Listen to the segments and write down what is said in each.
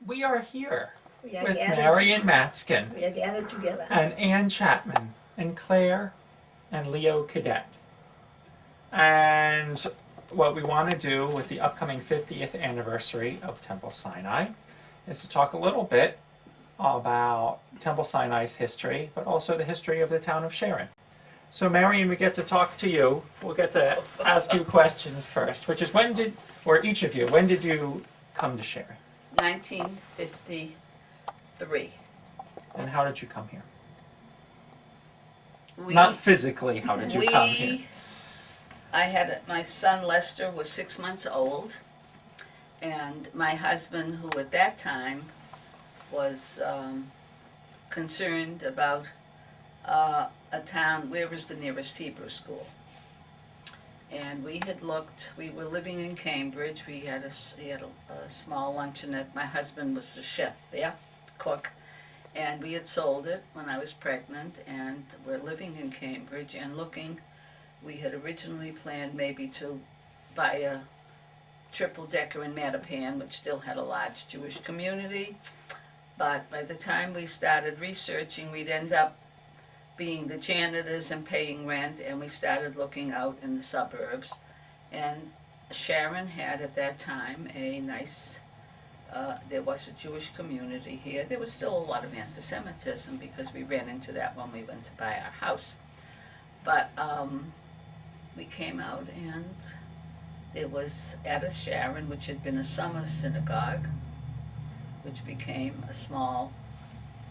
we are here We are with gathered Marion Matzkin We are gathered together. and Ann Chapman and Claire and Leo Cadet. And what we want to do with the upcoming 50th anniversary of Temple Sinai is to talk a little bit about Temple Sinai's history, but also the history of the town of Sharon. So Marion, we get to talk to you. We'll get to ask you questions first, which is when did you come to Sharon? 1953. And how did you come here? Not physically, how did you come here? My son Lester was 6 months old, and my husband, who at that time was concerned about a town, where was the nearest Hebrew school. And we had looked, we were living in Cambridge, he had a small luncheonette, my husband was the chef there, cook, and we had sold it when I was pregnant, and we're living in Cambridge and looking. We had originally planned maybe to buy a triple-decker in Mattapan, which still had a large Jewish community, but by the time we started researching, we'd end up being the janitors and paying rent, and we started looking out in the suburbs. And Sharon had at that time a nice, there was a Jewish community here. There was still a lot of anti-Semitism because we ran into that when we went to buy our house. But we came out and there was at a Sharon, which had been a summer synagogue, which became a small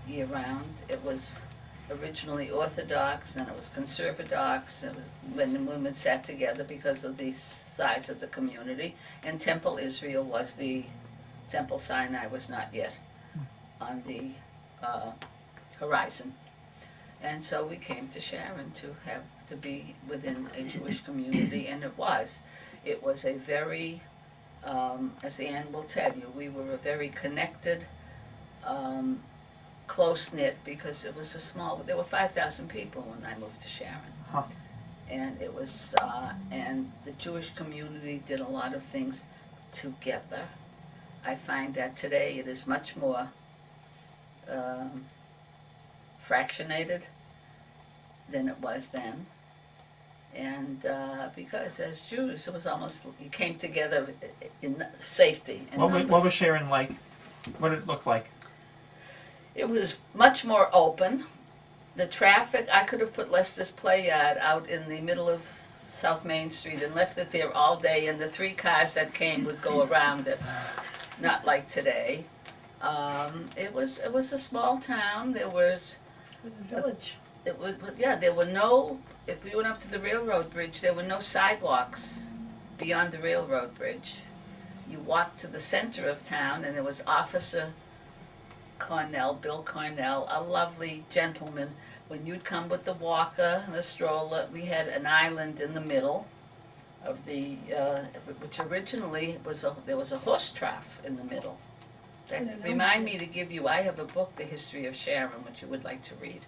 year-round. It was originally Orthodox, then it was Conservadox. It was when the women sat together because of the size of the community. And Temple Israel was Temple Sinai was not yet on the horizon. And so we came to Sharon to be within a Jewish community, and it was a very, as Ann will tell you, we were a very connected, close-knit, because it was there were 5,000 people when I moved to Sharon. Huh. And it was, and the Jewish community did a lot of things together. I find that today it is much more fractionated than it was then. And because as Jews, it was almost, you came together in safety. What was Sharon like? What did it look like? It was much more open. The traffic, I could have put Lester's play yard out in the middle of South Main Street and left it there all day, and the 3 cars that came would go around it. Not like today. It was a small town. It was a village. There were no, if we went up to the railroad bridge, there were no sidewalks beyond the railroad bridge. You walked to the center of town, and there was Officer Bill Cornell, a lovely gentleman. When you'd come with the walker and the stroller, we had an island in the middle of the, which originally there was a horse trough in the middle. Remind me to give you, I have a book, The History of Sharon, which you would like to read.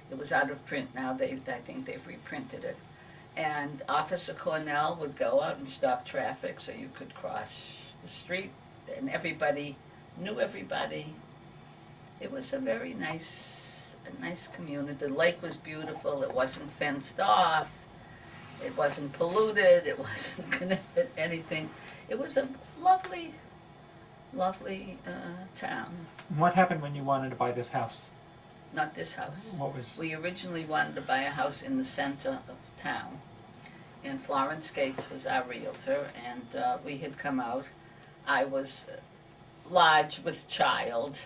It was out of print now, I think they've reprinted it. And Officer Cornell would go out and stop traffic so you could cross the street, and everybody knew everybody. It was a very nice community. The lake was beautiful. It wasn't fenced off. It wasn't polluted. It wasn't connected to anything. It was a lovely, lovely town. What happened when you wanted to buy this house? Not this house. What was? We originally wanted to buy a house in the center of town, and Florence Gates was our realtor, and we had come out. I was large with child.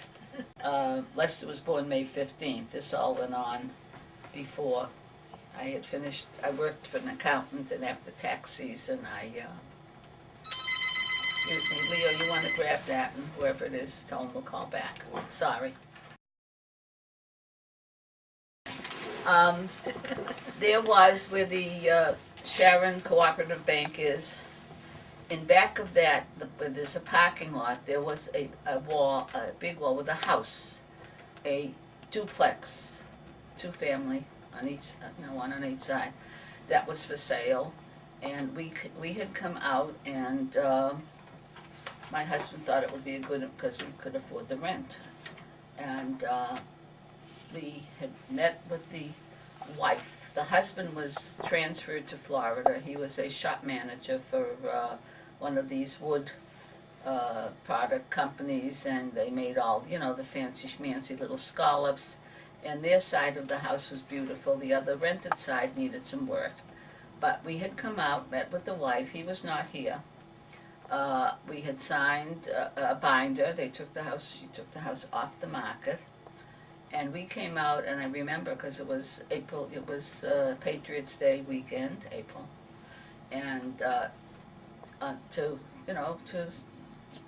Lester was born May 15th. This all went on before I had finished. I worked for an accountant, and after tax season, excuse me, Leo, you want to grab that, and whoever it is, tell them we'll call back. Sorry. There was where the Sharon Cooperative Bank is. In back of that, where there's a parking lot, there was a wall, a big wall with a house, a duplex, 2-family on each, one on each side. That was for sale, and we had come out, and my husband thought it would be a good, because we could afford the rent. And we had met with the wife. The husband was transferred to Florida. He was a shop manager for one of these wood product companies, and they made all, you know, the fancy schmancy little scallops. And their side of the house was beautiful. The other rented side needed some work. But we had come out, met with the wife. He was not here. We had signed a binder. They took the house, she took the house off the market. And we came out, and I remember because it was April, it was Patriots Day weekend, April. And to, you know, to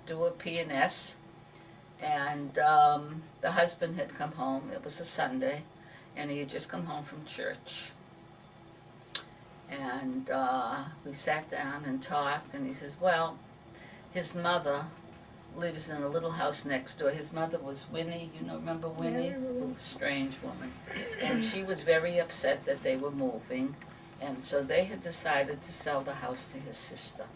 do a P&S. And the husband had come home. It was a Sunday, and he had just come home from church. And we sat down and talked, and he says, well, his mother lives in a little house next door. His mother was Winnie, you know, remember Winnie? A strange woman. And she was very upset that they were moving, and so they had decided to sell the house to his sister.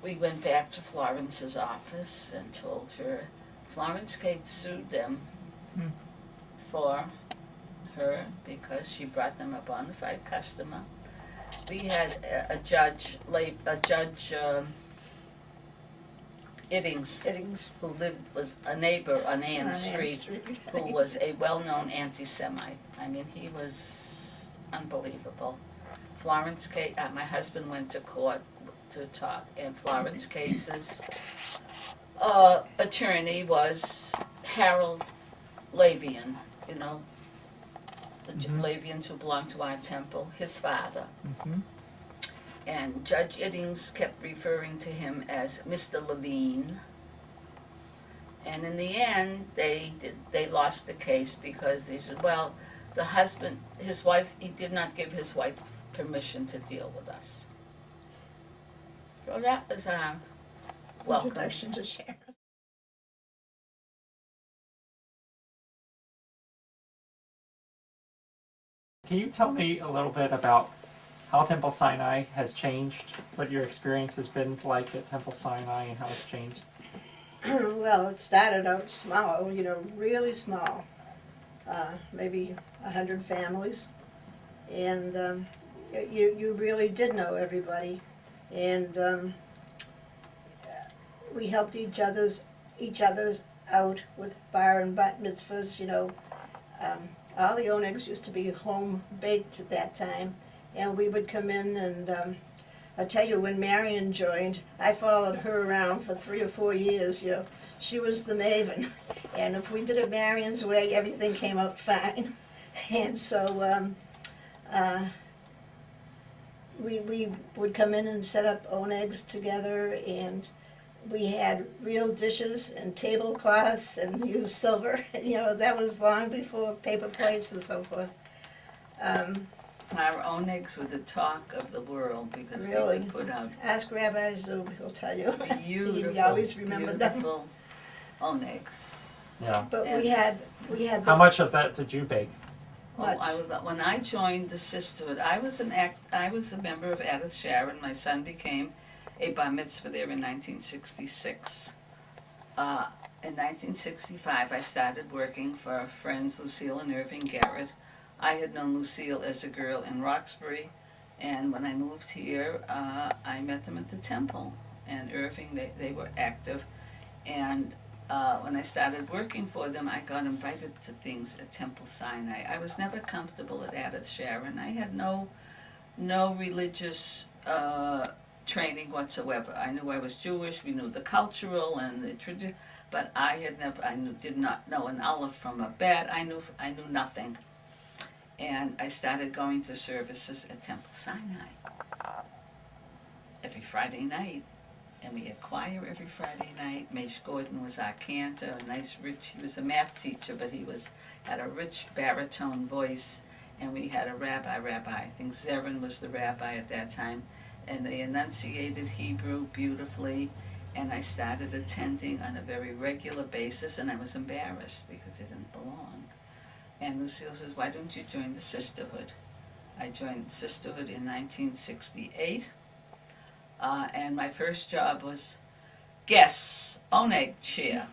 We went back to Florence's office and told her. Florence Kate sued them for her because she brought them a bona fide customer. We had a judge, Iddings, who was a neighbor on Ann Street, who was a well-known anti-Semite. I mean, he was unbelievable. Florence Kate, my husband went to court to talk, and Florence Case's attorney was Harold Lavian, you know, the Lavians who belonged to our temple, his father. And Judge Iddings kept referring to him as Mr. Levine. And in the end, they lost the case because they said, well, the husband, his wife, he did not give his wife permission to deal with us. So that was our welcome. Introduction to Sharon. Can you tell me a little bit about how Temple Sinai has changed, what your experience has been like at Temple Sinai and how it's changed? Well, it started out small, you know, really small, maybe 100 families, and you really did know everybody, and we helped each other's out with bar and bat mitzvahs, you know. All the onegs used to be home baked at that time, and we would come in and I tell you, when Marion joined, I followed her around for 3 or 4 years, you know. She was the maven, and if we did it Marion's way, everything came out fine. And so we would come in and set up onegs together, and we had real dishes and tablecloths and used silver. You know, that was long before paper plates and so forth. Our onegs were the talk of the world because Really? we would put out Ask Rabbi Zub, he'll tell you. beautiful, He always remembered them. beautiful onegs. Yeah. But And- we had How much of that did you bake? much. When I joined the sisterhood, I was a member of Yahrtzeit Sharon. My son became a bar mitzvah there in 1966. In 1965, I started working for friends Lucille and Irving Garrett. I had known Lucille as a girl in Roxbury, and when I moved here, I met them at the temple. And Irving, they were active, and when I started working for them, I got invited to things at Temple Sinai. I was never comfortable at Yahrtzeit Sharon. I had no religious training whatsoever. I knew I was Jewish. We knew the cultural and the tradition, but did not know an aleph from a bet. I knew nothing. And I started going to services at Temple Sinai every Friday night. And we had choir every Friday night. Mesh Gordon was our cantor, a nice rich, he was a math teacher, but he had a rich baritone voice. And we had a rabbi, I think Sharon was the rabbi at that time. And they enunciated Hebrew beautifully. And I started attending on a very regular basis, and I was embarrassed because I didn't belong. And Lucille says, why don't you join the sisterhood? I joined the sisterhood in 1968. And my first job was, guess, Oneg chair.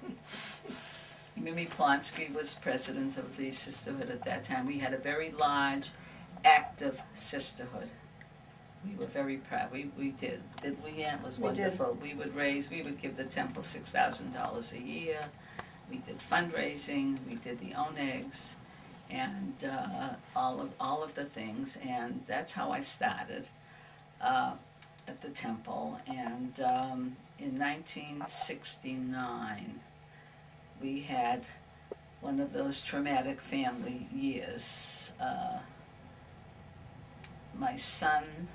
Mimi Plonsky was president of the sisterhood at that time. We had a very large, active sisterhood. We were very proud. We did we? Ann? It was wonderful. We would give the temple $6,000 a year. We did fundraising. We did the Onegs, and all of the things. And that's how I started at the temple. And in 1969. We had one of those traumatic family years. My son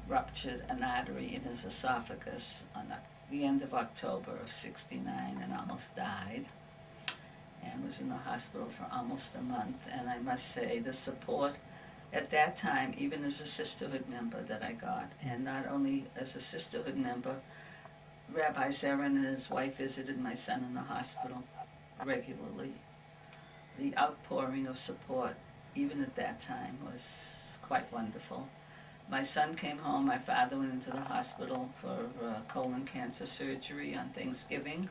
ruptured an artery in his esophagus on the end of October of '69 and almost died, and was in the hospital for almost a month. And I must say, the support at that time, even as a sisterhood member that I got, and not only as a sisterhood member, Rabbi Sharon and his wife visited my son in the hospital regularly. The outpouring of support, even at that time, was quite wonderful. My son came home, my father went into the hospital for colon cancer surgery on Thanksgiving,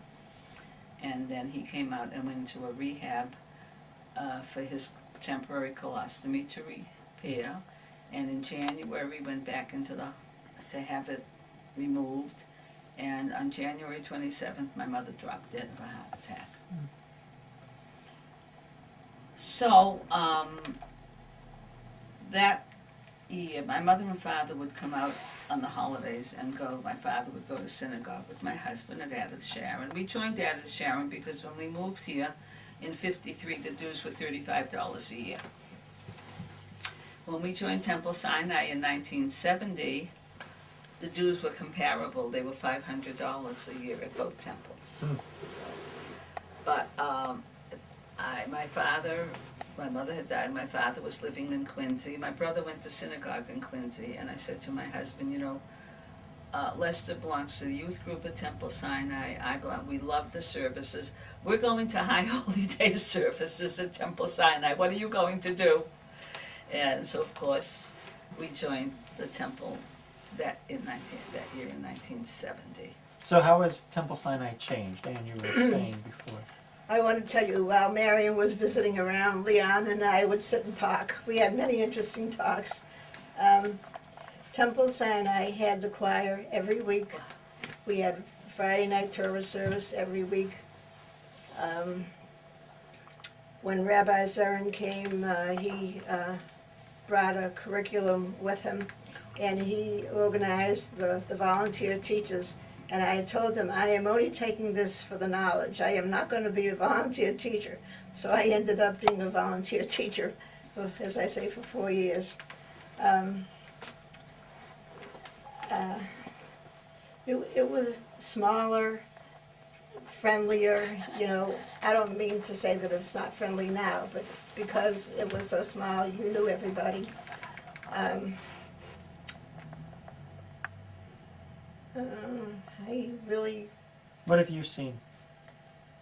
and then he came out and went into a rehab for his temporary colostomy to repair, and in January went back into to have it removed. And on January 27th, my mother dropped dead of a heart attack. So, that year, my mother and father would come out on the holidays and go. My father would go to synagogue with my husband at Sharon. We joined Sharon because when we moved here in '53, the dues were $35 a year. When we joined Temple Sinai in 1970, the dues were comparable. They were $500 a year at both temples. So, but my mother had died. My father was living in Quincy. My brother went to synagogue in Quincy, and I said to my husband, Lester belongs to the youth group at Temple Sinai. We love the services. We're going to High Holy Day services at Temple Sinai. What are you going to do? And so, of course, we joined the temple that year in 1970. So how has Temple Sinai changed? And you were saying before. I want to tell you, while Marion was visiting around, Leon and I would sit and talk. We had many interesting talks. Temple Sinai had the choir every week. We had Friday night Torah service every week. When Rabbi Sharon came, he brought a curriculum with him, and he organized the volunteer teachers. And I told him, I am only taking this for the knowledge. I am not going to be a volunteer teacher. So I ended up being a volunteer teacher, as I say, for 4 years. It was smaller, friendlier, I don't mean to say that it's not friendly now, but because it was so small, you knew everybody. I really... What have you seen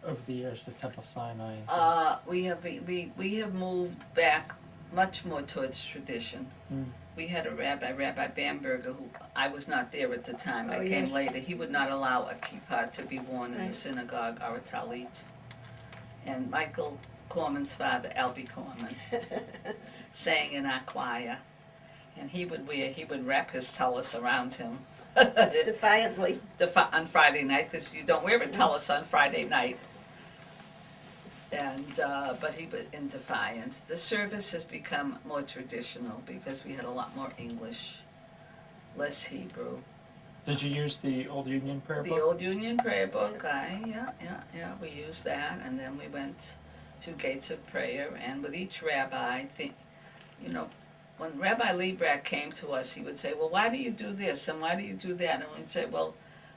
over the years at Temple Sinai? We have moved back much more towards tradition. We had a Rabbi Bamberger, who I was not there at the time. I came later. He would not allow a kippah to be worn in the synagogue or a talit. And Michael Corman's father, Albie Corman, sang in our choir. And he would wrap his tallis around him. Defiantly. On Friday night, because you don't wear a tallis on Friday night. And but he was in defiance. The service has become more traditional because we had a lot more English, less Hebrew. Did you use the Old Union Prayer Book? The Old Union Prayer Book, we used that, and then we went to Gates of Prayer, and with each rabbi, when Rabbi Liebrecht came to us, he would say, well, why do you do this, and why do you do that? And we'd say, well,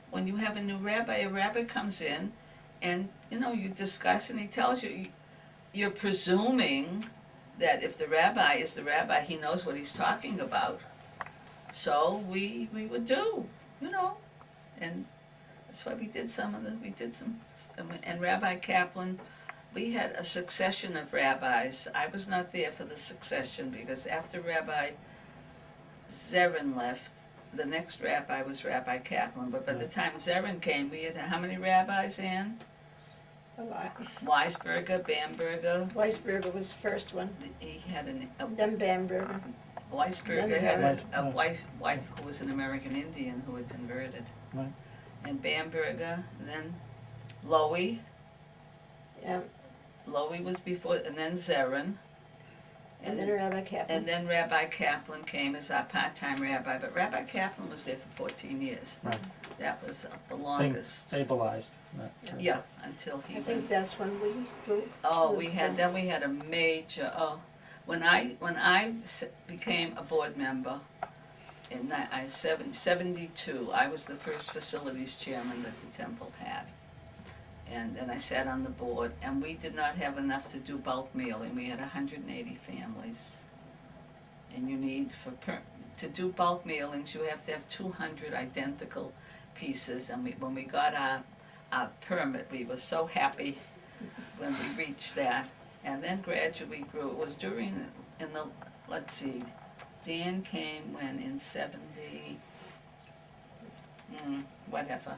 when you have a new rabbi, a rabbi comes in, and, you discuss, and he tells you, you're presuming that if the rabbi is the rabbi, he knows what he's talking about. So we would do, and that's why we did some, and Rabbi Kaplan, we had a succession of rabbis. I was not there for the succession because after Rabbi Zerin left, the next rabbi was Rabbi Kaplan, but by the time Sharon came, we had how many rabbis in? A lot. Weisberger, Bamberger. Weisberger was the first one, He had then Bamberger. Weisberger had a Right. wife who was an American Indian who had converted. Right. And Bamberger, and then Lowy. Yeah, Lowy was before, and then Sharon. and then Rabbi Kaplan. And then Rabbi Kaplan came as our part-time rabbi, but Rabbi Kaplan was there for 14 years. Right. That was the Thing longest. stabilized. Yeah, until he I went. think that's when we grew. Oh, we had a major. When I became a board member in 72, I was the first facilities chairman that the temple had. And then I sat on the board, and we did not have enough to do bulk mailing. We had 180 families. And you need, to do bulk mailings, you have to have 200 identical pieces. And when we got our permit, we were so happy when we reached that. And then gradually grew. It was let's see, Dan came when in 70, whatever.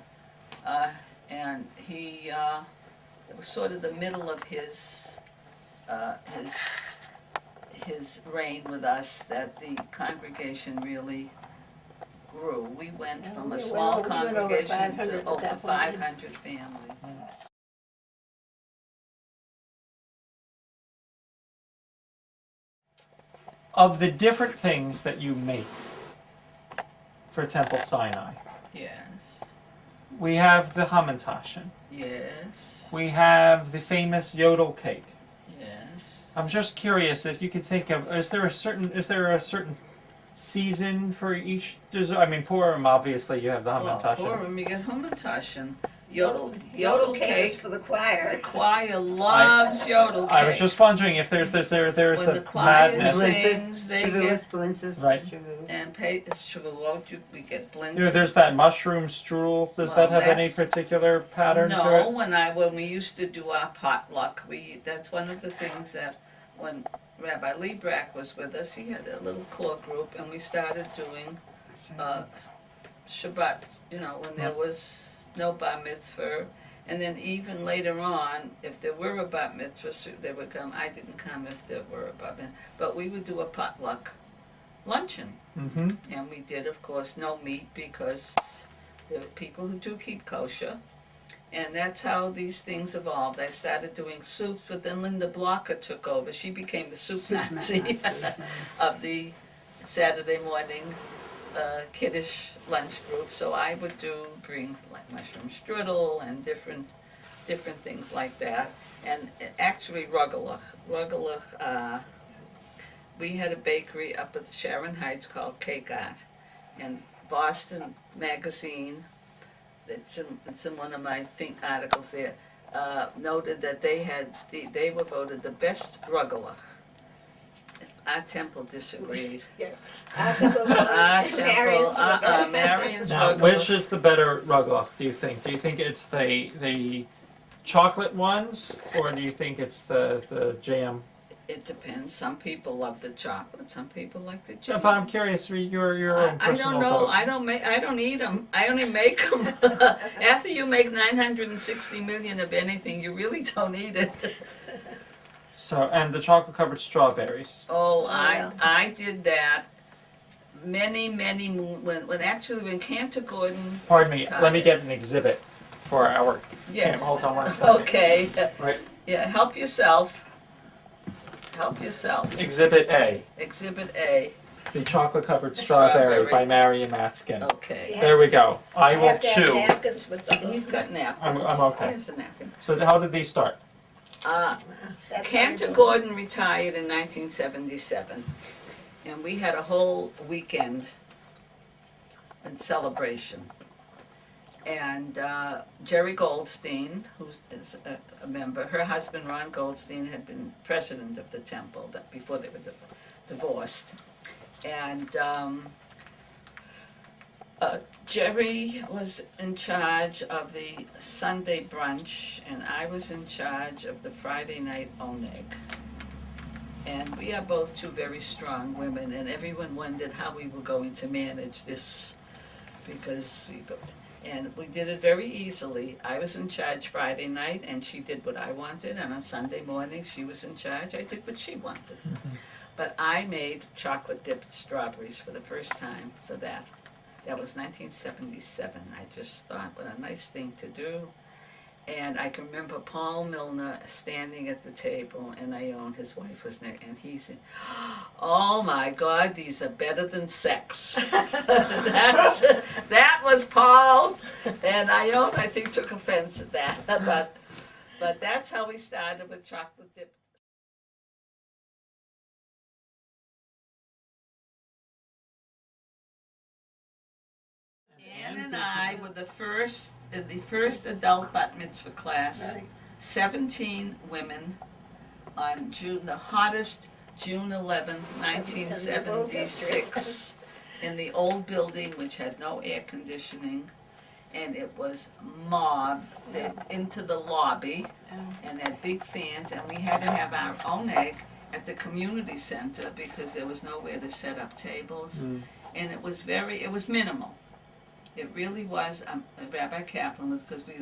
And he, it was sort of the middle of his reign with us that the congregation really grew. We went from a small congregation to over 500 families. Of the different things that you make for Temple Sinai, Yes. we have the Hamantaschen. Yes. We have the famous yodel cake. Yes. I'm just curious if you could think of, is there a certain season for each dessert? I mean, Purim, obviously, you have the Well, Hamantaschen. Purim, you get Hamantaschen. Yodel cake cake. is for the choir. The choir loves yodel cake. I was just wondering if there's when a the choir madness. sings, they get Right. and it's sugarloaf. We get blintzes. You know, there's that mushroom strudel. Does Well, that have any that's- particular pattern to No, it? when we used to do our potluck, that's one of the things that when Rabbi Liebrack was with us, he had a little core group, and we started doing Shabbat. You know, when there was no bar mitzvah, and then even later on, if there were a bar mitzvah, they would come. I didn't come if there were a bar mitzvah, but we would do a potluck luncheon. Mm-hmm. And we did, of course, no meat because there are people who do keep kosher. And that's how these things evolved. I started doing soups, but then Linda Blocker took over. She became the soup Nazi of the Saturday morning kiddish lunch group. So I would bring like mushroom strudel and different things like that. And actually rugelach. We had a bakery up at Sharon Heights called Cake Art, and Boston Magazine, it's in one of my articles there, noted that they were voted the best rugelach. Our temple disagreed. Our temple, Marion's Now, rugelach. which is the better rugelach, do you think? Do you think it's the chocolate ones, or do you think it's the jam? It depends. Some people love the chocolate. Some people like the Yeah, jam. but I'm curious for your own I personal don't know. vote. I don't eat them. I only make them. After you make 960 million of anything, you really don't eat it. So, and the chocolate covered strawberries. Oh, yeah. I did that many when Cantor Gordon. Pardon me, let me retired. get an exhibit for our Yes. Hold on one second. Okay. Right. Yeah. Help yourself. Help yourself. Exhibit A, Exhibit A. the chocolate covered strawberry Strawberry. by Marion Matzkin. Okay. Yeah. There we go. I will have to have chew. napkins with the. He's got napkins. I'm okay. Here's a napkin. So how did these start? That's Cantor how we Gordon retired in 1977, and we had a whole weekend in celebration. And Jerry Goldstein, who is a member, her husband Ron Goldstein had been president of the temple before they were divorced. And Jerry was in charge of the Sunday brunch, and I was in charge of the Friday night oneg. And we are both two very strong women, and everyone wondered how we were going to manage this because we did it very easily. I was in charge Friday night, and she did what I wanted, and on Sunday morning she was in charge. I did what she wanted. But I made chocolate dipped strawberries for the first time for that. That was 1977. I just thought, what a nice thing to do. And I can remember Paul Milner standing at the table, and Ione, his wife, was there, and he said, "Oh my God, these are better than sex." That was Paul's, and Ione, I think, took offense at that. But that's how we started with chocolate dip. Ann and I were the first adult bat mitzvah class. Right. 17 women on the hottest June 11th, 1976, in the old building, which had no air conditioning, and it was mobbed into the lobby, and had big fans, and we had to have our own egg at the community center because there was nowhere to set up tables, and it was minimal. It really was. Rabbi Kaplan was, because we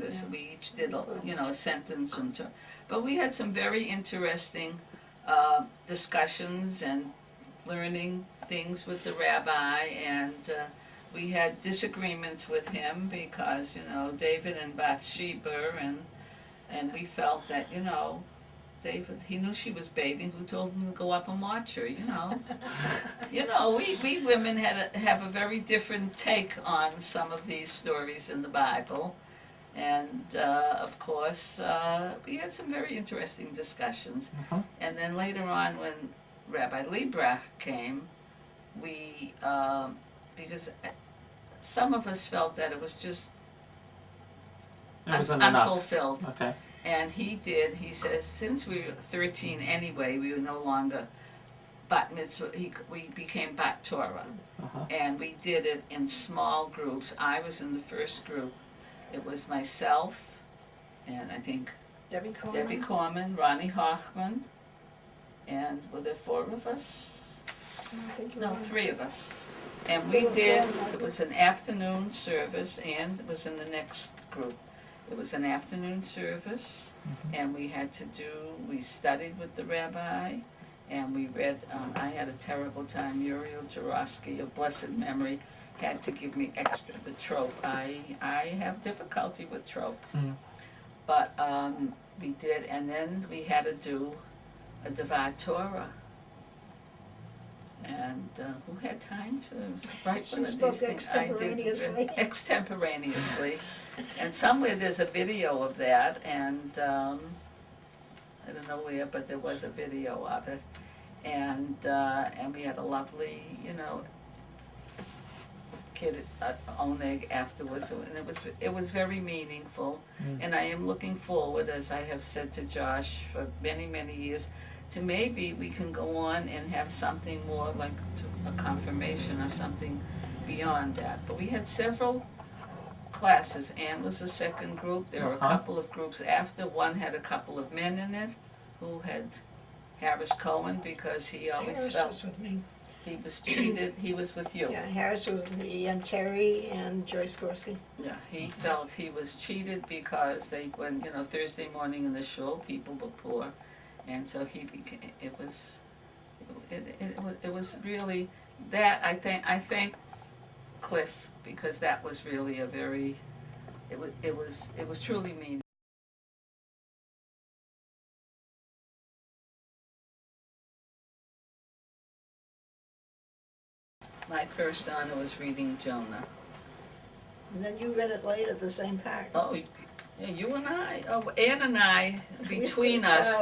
each did a sentence and two. But we had some very interesting discussions and learning things with the rabbi, and we had disagreements with him because David and Bathsheba, and we felt that David, he knew she was bathing. Who told him to go up and watch her? We women have a very different take on some of these stories in the Bible, and of course we had some very interesting discussions. And then later on, when Rabbi Liebrach came, we because some of us felt that it was just unfulfilled. Okay. And he says, since we were 13 anyway, we were no longer bat mitzvah, we became bat Torah. And we did it in small groups. I was in the first group. It was myself, and I think Debbie Corman, Ronnie Hochman, and were there 4 of us? No, 3 of us. And we did, it was an afternoon service, and it was in the next group. It was an afternoon service, and we studied with the rabbi, and we read, I had a terrible time. Uriel Jarofsky, of blessed memory, had to give me extra, the trope. I have difficulty with trope. But we did, and then we had to do a Devar Torah. And who had time to write one of these things? Extemporaneously. Extemporaneously. And somewhere there's a video of that, and I don't know where, but there was a video of it. And we had a lovely, kid oneg afterwards, and it was very meaningful. And I am looking forward, as I have said to Josh for many, many years, to maybe we can go on and have something more like a confirmation or something beyond that. But we had several classes. Anne was the second group. There were a couple of groups after. One had a couple of men in it who had Harris Cohen, because he always Harris felt was with me. he was cheated. He was with you. Yeah, Harris was with me, and Terry and Joyce Gorski. Yeah, he felt he was cheated because when Thursday morning in the shul, people were poor. And so it was really that. I thank Cliff, because that was really a very, it was truly meaningful. My first honor was reading Jonah. And then you read it later, the same part. Oh, yeah, you and I, Ann and I, between us,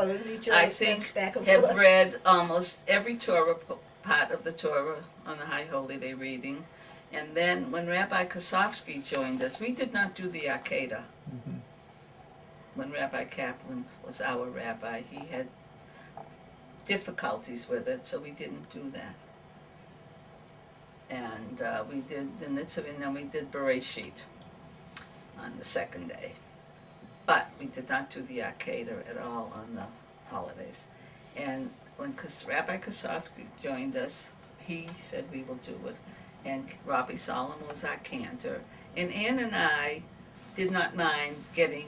I think, have read almost every Torah part of the Torah on the High Holy Day reading. And then when Rabbi Kosofsky joined us, we did not do the Akedah. When Rabbi Kaplan was our rabbi, he had difficulties with it, so we didn't do that. And we did the Mitzvah, and then we did Bereshit on the second day. But we did not do the Akedah at all on the holidays. And when Rabbi Kosofsky joined us, he said we will do it. and Robbie Solomon was our cantor. And Ann and I did not mind getting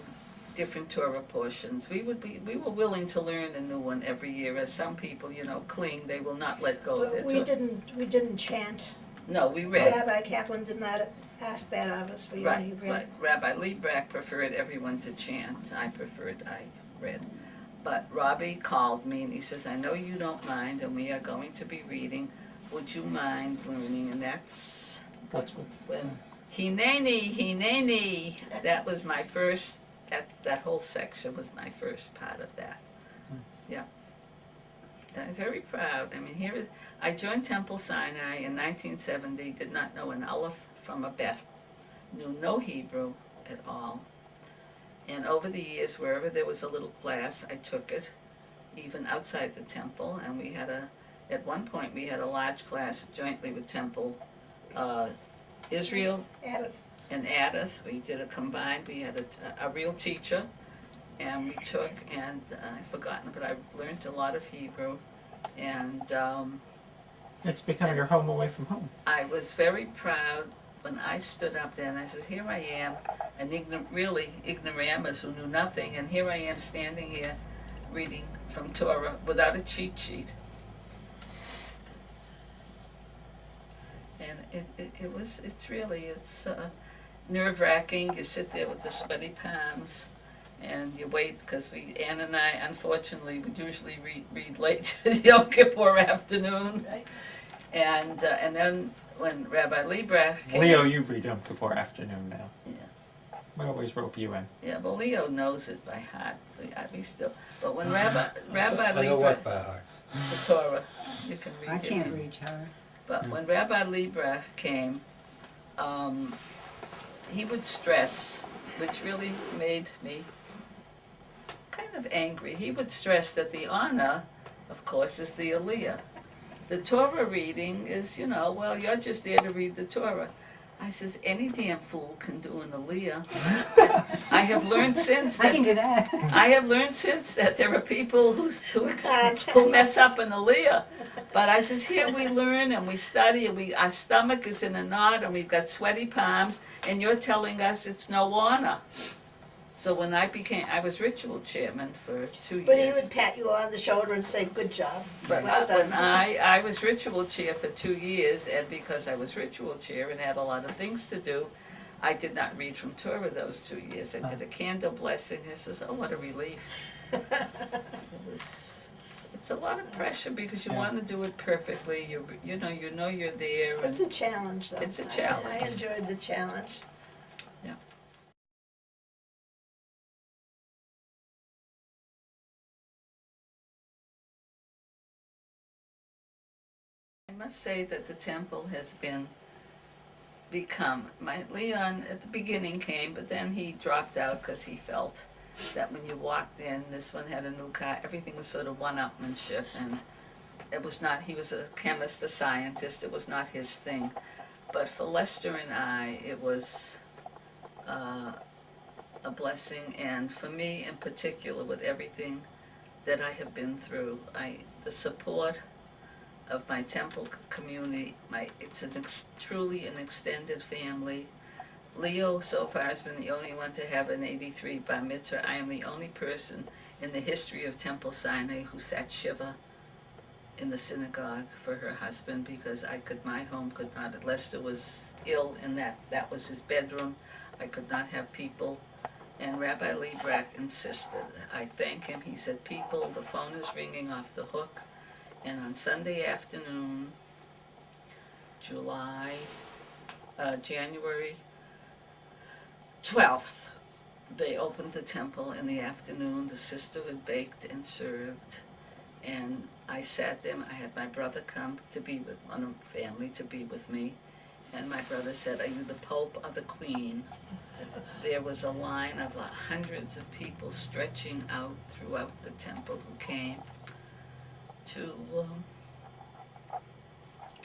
different Torah portions. We were willing to learn a new one every year. As some people, cling, they will not let go of their We Torah. we didn't chant. No, we read. Rabbi Kaplan did not ask that of us. We Right, only read. right. Rabbi Liebrack preferred everyone to chant. I read. But Robbie called me and he says, I know you don't mind and we are going to be reading. Would you mind learning? And that's what. when Hineni. That was my first, that whole section was my first part of that. Yeah. I was very proud. I mean, I joined Temple Sinai in 1970, did not know an aleph from a bet, knew no Hebrew at all. And over the years, wherever there was a little class, I took it, even outside the temple. And we had at one point, we had a large class jointly with Temple Israel and Adith. We did a combined, we had a real teacher, and we took, and I've forgotten, but I learned a lot of Hebrew, and it's become your home away from home. I was very proud when I stood up there and I said, here I am, an really ignoramus who knew nothing, and here I am standing here reading from Torah without a cheat sheet. And it's nerve-wracking. You sit there with the sweaty palms and you wait, because Ann and I, unfortunately, would usually read late Yom Kippur afternoon. Right. And then when Rabbi Liebrack came... Leo, you read Yom Kippur afternoon now. Yeah. We always rope you in. Yeah, well, Leo knows it by heart. We still... But when Rabbi I know what Liebrack... by heart. The Torah, you can read it. I can't read Torah. But when Rabbi Liebrack came, he would stress, which really made me kind of angry. He would stress that the honor, of course, is the Aliyah. The Torah reading is, well, you're just there to read the Torah. I says, any damn fool can do an Aliyah. I have learned since I that... can do that. I have learned since that there are people who mess up an Aliyah. But I says, here we learn and we study and our stomach is in a knot and we've got sweaty palms and you're telling us it's no honor. So when I was ritual chairman for 2 years. But he would pat you on the shoulder and say, good job, But well done. when I was ritual chair for 2 years, and because I was ritual chair and had a lot of things to do, I did not read from Torah those 2 years. I did a candle blessing. He says, oh, what a relief. It's a lot of pressure because you want to do it perfectly. You know you're there. It's a challenge, though. It's a challenge. I enjoyed the challenge. Yeah. I must say that the temple has become, Leon at the beginning came, but then he dropped out because he felt that when you walked in, this one had a new car, everything was sort of one-upmanship, and it was not, he was a chemist, a scientist, it was not his thing. But for Lester and I, it was a blessing, and for me in particular, with everything that I have been through, the support of my temple community, it's truly an extended family. Leo so far has been the only one to have an 83 bar mitzvah. I am the only person in the history of Temple Sinai who sat Shiva in the synagogue for her husband, because my home could not. Lester was ill and that was his bedroom. I could not have people. And Rabbi Liebrack insisted. I thank him. He said, people, the phone is ringing off the hook. And on Sunday afternoon, January 12th, they opened the temple in the afternoon. The sisterhood baked and served. And I sat there. I had my brother come to be with one family to be with me. And my brother said, are you the Pope or the Queen? There was a line of hundreds of people stretching out throughout the temple who came to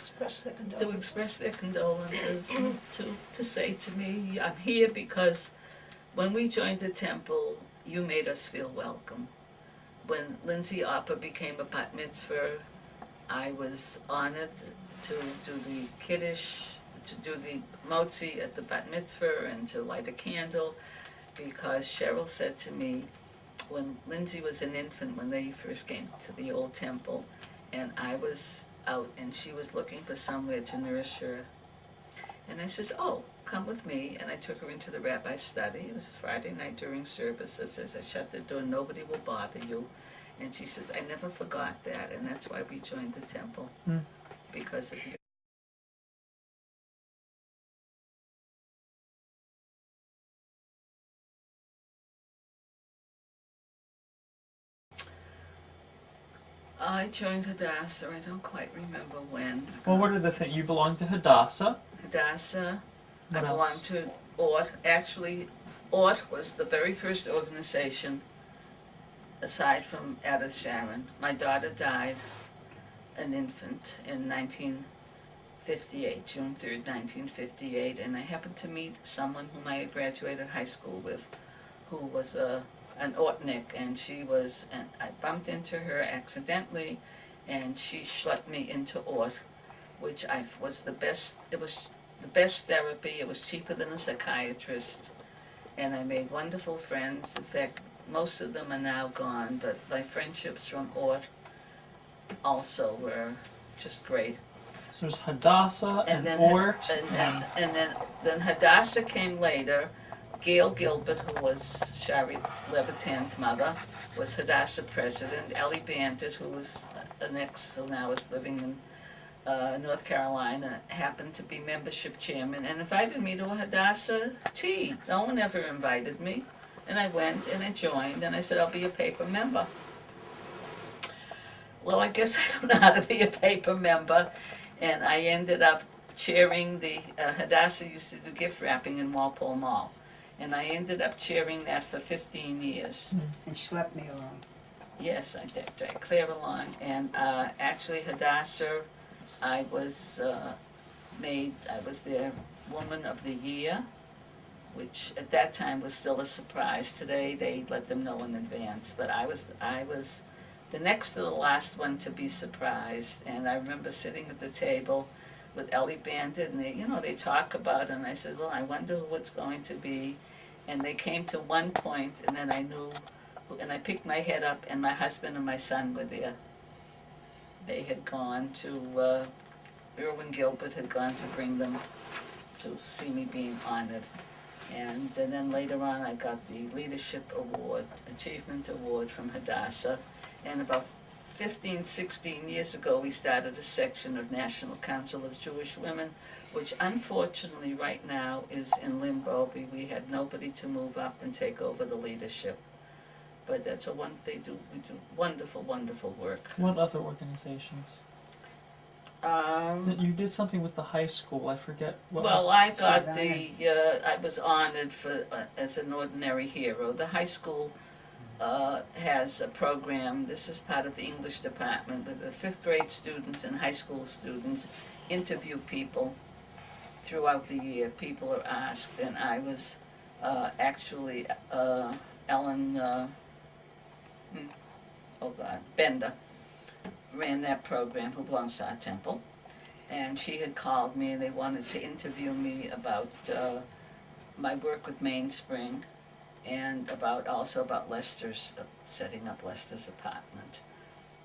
express their condolences, to say to me, I'm here because when we joined the temple, you made us feel welcome. When Lindsay Opper became a bat mitzvah, I was honored to do the Kiddush to do the motzi at the bat mitzvah and to light a candle, because Cheryl said to me, when Lindsay was an infant, when they first came to the old temple, and I was out and she was looking for somewhere to nurse her, and I says, oh, come with me, and I took her into the rabbi's study. It was Friday night during service. I says, I shut the door, nobody will bother you. And she says, I never forgot that, and that's why we joined the temple, because of you. I joined Hadassah, I don't quite remember when. Well, what are the things? You belong to Hadassah. Hadassah, I What else? belonged to Ort. Actually, Ort was the very first organization, aside from Sharon. My daughter died an infant in 1958, June 3rd, 1958, and I happened to meet someone whom I had graduated high school with, who was an Ortnik, and I bumped into her accidentally, and she schlepped me into Ort, which was the best. It was the best therapy. It was cheaper than a psychiatrist, and I made wonderful friends. In fact, most of them are now gone, but my friendships from Ort also were just great. So there's Hadassah and then Ort. then Hadassah came later. Gail Gilbert, who was Shari Levitan's mother, was Hadassah president. Ellie Banted, who was an ex, who now is living in North Carolina, happened to be membership chairman and invited me to a Hadassah tea. No one ever invited me. And I went and I joined and I said, I'll be a paper member. Well, I guess I don't know how to be a paper member. And I ended up chairing the, Hadassah used to do gift wrapping in Walpole Mall. And I ended up chairing that for 15 years. And schlepped me along. Yes, I did drag Claire along. And actually Hadassah, I was their Woman of the Year, which at that time was still a surprise. Today they let them know in advance. But I was the next to the last one to be surprised. And I remember sitting at the table with Ellie Bandit, and they talk about it, and I said, well, I wonder who it's going to be. And they came to one point, and then I knew, and I picked my head up, and my husband and my son were there. They had gone to, Irwin Gilbert had gone to bring them to see me being honored. And then later on, I got the Leadership Award, Achievement Award from Hadassah. And about 15, 16 years ago, we started a section of National Council of Jewish Women, which unfortunately right now is in limbo. We had nobody to move up and take over the leadership. But that's we do wonderful, wonderful work. What other organizations? You did something with the high school. I forget. Well, I got I was honored for as an ordinary hero. The high school has a program. This is part of the English department, but the 5th grade students and high school students interview people throughout the year. People are asked, and I was actually Ellen Bender ran that program, who belongs to our temple, and she had called me and they wanted to interview me about my work with Mainspring, and also about Lester's, setting up Lester's apartment.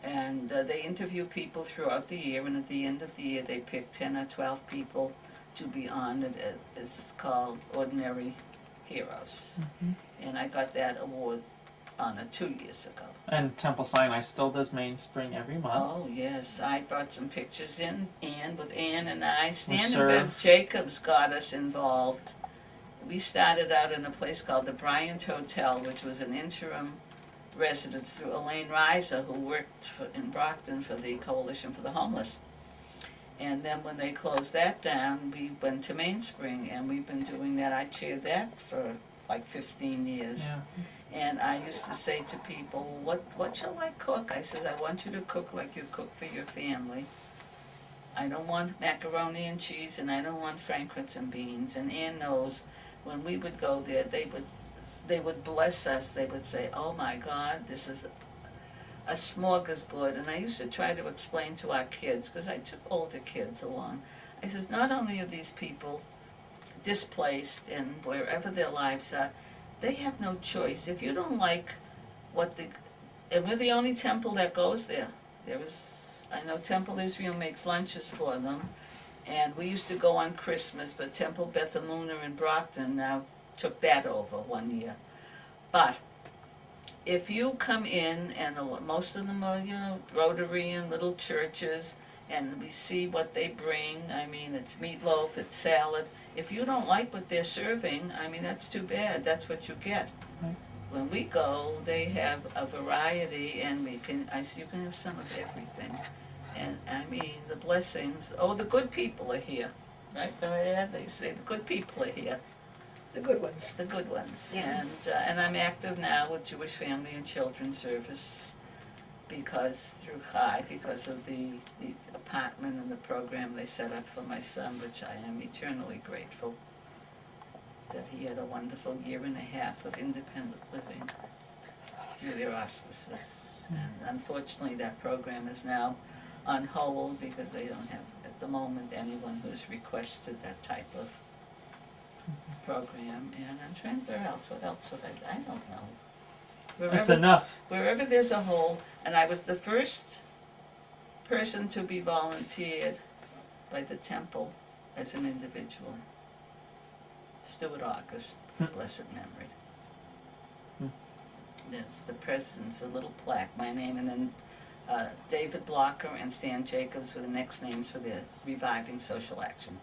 And they interview people throughout the year, and at the end of the year they pick 10 or 12 people to be honored as called Ordinary Heroes. And I got that award honor 2 years ago. And Temple Sinai still does Mainspring every month. Oh yes, I brought some pictures in, with Ann and I. Stan and Bev Jacobs got us involved. We started out in a place called the Bryant Hotel, which was an interim residence through Elaine Reiser, who worked in Brockton for the Coalition for the Homeless. And then when they closed that down, we went to Mainspring, and we've been doing that. I chaired that for like 15 years. Yeah. And I used to say to people, what shall I cook? I said, I want you to cook like you cook for your family. I don't want macaroni and cheese, and I don't want frankfurts and beans. And Ann knows, when we would go there, they would bless us. They would say, oh my God, this is a smorgasbord. And I used to try to explain to our kids, because I took older kids along, I says, not only are these people displaced and wherever their lives are, they have no choice. If you don't like and we're the only temple that goes there. I know Temple Israel makes lunches for them, and we used to go on Christmas, but Temple Beth Emunah in Brockton now took that over one year. But if you come in, and most of them are, Rotary and little churches, and we see what they bring, I mean, it's meatloaf, it's salad. If you don't like what they're serving, I mean, that's too bad, that's what you get. Right. When we go, they have a variety, and you can have some of everything. And I mean, the blessings, the good people are here, right? They say the good people are here. The good ones. The good ones. Yeah. And I'm active now with Jewish Family and Children's Service because of the apartment and the program they set up for my son, which I am eternally grateful that he had a wonderful year and a half of independent living through their auspices. And unfortunately, that program is now on hold because they don't have, at the moment, anyone who's requested that type of program. And I'm trying to figure out what else have I don't know. That's enough. Wherever there's a hole, and I was the first person to be volunteered by the temple as an individual. Stuart August, blessed memory. There's the president's a little plaque, my name, and then David Blocker and Stan Jacobs were the next names for the Reviving Social Action.